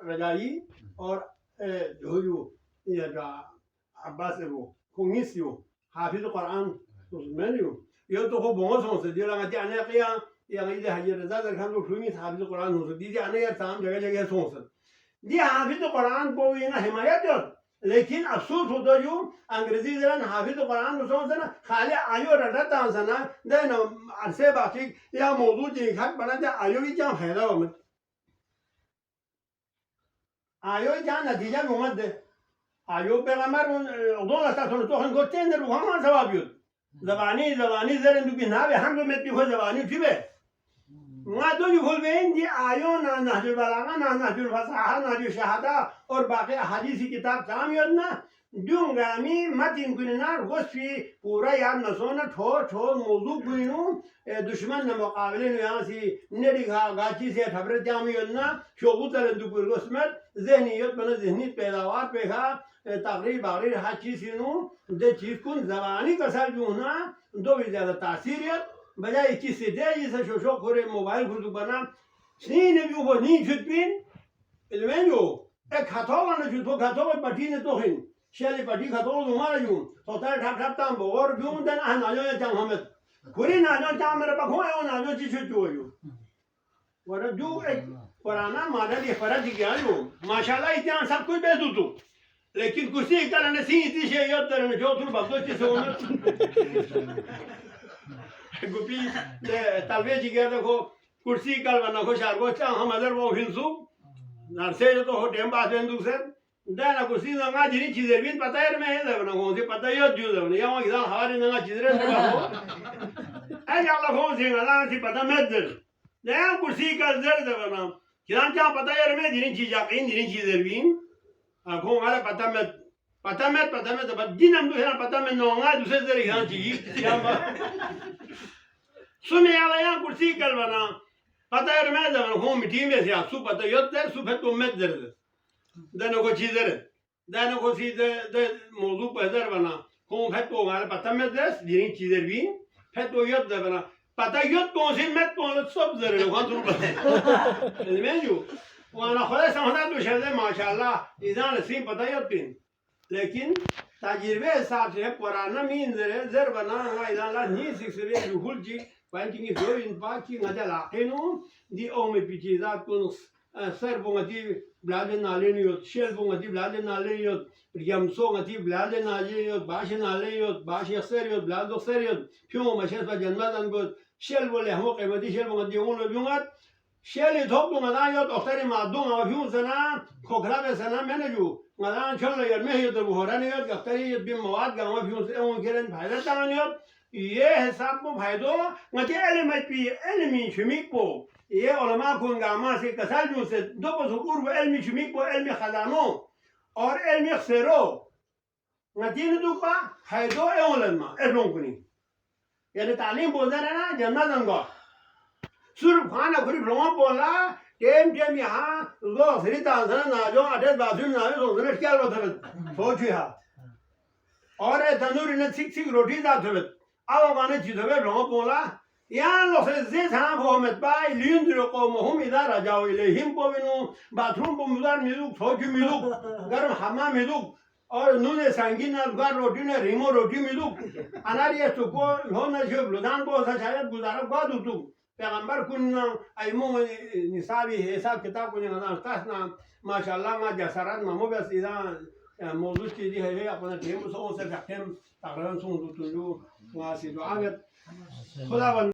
रजाई और जो ये अब्बास वो कुंगिसियो हाफिज कुरान उसमेनियो यो तो हो बहुत सोच दिया लगा कि आने किया या इधर हजर रजा खान को कुंगिस हाफिज कुरान हो दी आने यार तमाम जगह जगह सोच दी हाफिज कुरान को ये ना हिमायत लेकिन अफसोस होता जो अंग्रेजी जरा हाफिज कुरान को सोच ना खाली आयो रटा तांसना देन अरसे बाकी या मौजूद देखा बना दे आयो की क्या फायदा हो आयो क्या नतीजा घूमत दे आयो पैगंबर उधर आता तो हम को तेंदर वहां जवाब यो जबानी जरन दुबी ना बे हम में हो जबानी फिबे ما دوني فلبين دي آيونا نهج البلاغة نهج الفصاحة نهج الشهادة और बाकी अहादीस की किताब काम योजना दूंगा मी मत इनकुना गोस्फी पूरा यार नसोना ठो ठो मौजूद बुइनु दुश्मन न मुकाबले न यहाँ सी नेडी गाची से खबर जाम योजना शोबुतर दुपुर गोस्मत ज़हनियत बना ज़हनी पैदावार पे खा तकरीर बागरीर हर चीज़ नु दे चीज़ कुन ज़बानी कसर जो ना दो भी ज़्यादा तासीरियत बजाय इक्कीस से दे जिसे शोशो खोरे मोबाइल खुद बना स्नी ने भी वो नहीं छुट्टीन इल्मेंयो एक खातों ने छुट्टो खातों में पटी ने तो हिन शेली पटी खातों तुम्हारा यूं तो तार ठाक ठाक ताम बोर यूं दन आ नाजो या जाम हमें खुरी नाजो जाम मेरे पखों है वो नाजो चीज़ छुट्टो यूं वरना जो एक पुराना माडल ये फर्क दिया यूं माशाल्लाह इतना सब कुछ बेचूं तो लेकिन कुछ ही करने सी इतनी शेयर याद करने जो तुम बातों चीज़ होने गुपी तलवे जिगर देखो कुर्सी कल बना को शारगो चा हम अदर वो हिंसू नरसे तो हो टेम बात है दूसरे दाना कुर्सी नंगा जिनी चीजें भी पता है मैं है ना कौन सी पता है जो ना यहाँ इधर हमारे नंगा चीजें से बात ऐ जाला कौन सी ना सी पता मैं दर नया कुर्सी कल दर ना किरान क्या पता है मैं जिनी चीज याकीन जिनी चीजें भी आँखों वाला पता मैं तो दिन हम दूसरा पता मैं नौंगा दूसरे से रिहान चाहिए सुने आला यहाँ कुर्सी कल बना पता है मैं जब हूँ मिट्टी में से आंसू पता है तो सुबह तो मैं दर्द देने को चीज़ देने को चीज़ दे मौजूद पैदर बना हूँ फिर तो हमारे पता में दर्द जिन चीज़ें भी फिर तो ये दे बना पता ये तो सी मैं तो सब दर्द वहाँ तो पता मैं जो वहाँ खुदा समझना तो शायद माशाल्लाह इधर नसीब पता है तीन लेकिन तजुर्बे हिसाब से पुराना मीन जर बना हुआ इधर ला नहीं सिक्सरे रुहुल जी पांचिंग जो इन पांचिंग ada लाकेनो दी ओमे पिचिजा कुन सर बोंगती ब्लाडे नालेनियो शेल बोंगती ब्लाडे नालेनियो रियमसो ngati ब्लाडे नालेनियो बाशे नालेनियो बाशे सरियो ब्लाडो सरियो फिर मशेस बा जन्नतन को शेल बोले हम कीमती शेल बोंगती उन लोगों शेल थोक बोंगदा यो डॉक्टर मादूं आ फिर सना खोखला में सना मैंने जो मदान चल यार मैं ये तो बुहरानी यो डॉक्टर ये भी मवाद गांव फिर से उन केरन फायदा तानियो ये हिसाब को फायदो ngati element pi elmi chimico ये उलमा कुन गामा से कसर जो से दो बसुकुर वो एलमी चमिको एलमी खजानो और एलमी खसेरो ngati न दुपा फायदो एवलनमा एलोंकुनी यानी तालीम बोलते रहे ना जन्नत अंगो सिर्फ खाना खुरी ब्रह्म बोला टेम यहाँ लो सरी तांसना ना जो अटेल बाजू ना जो उन्हें क्या बोलते हैं सोचो यार और तंदूरी ने सिक रोटी जाते हैं अब हमारे चीज़ों में ब्रह्म बोला यहाँ लोग से ज़्यादा बहुत बाय लिंडर को महूम इधर आ जाओ इले हिम को बिनु बाथरूम को मुदार मिलूँ सोचो मिलूँ गर्म हमा मिलूँ और नूने संगीन अलगार रोटी ने रिमो रोटी मिलूँ अनारिया सुको लोना जो लुधान को शायद गुजारा बाद उतू पैगंबर कुन्ना आइमो निसाबी हिसाब किताब को निकालना ताश ना माशाल्लाह माँ जसरात मामू बस इधर मौजूद चीज़ है अपना टीम से उनसे व्याख्यान ताकरन सुन तो जो वहाँ से जो आगे खुदा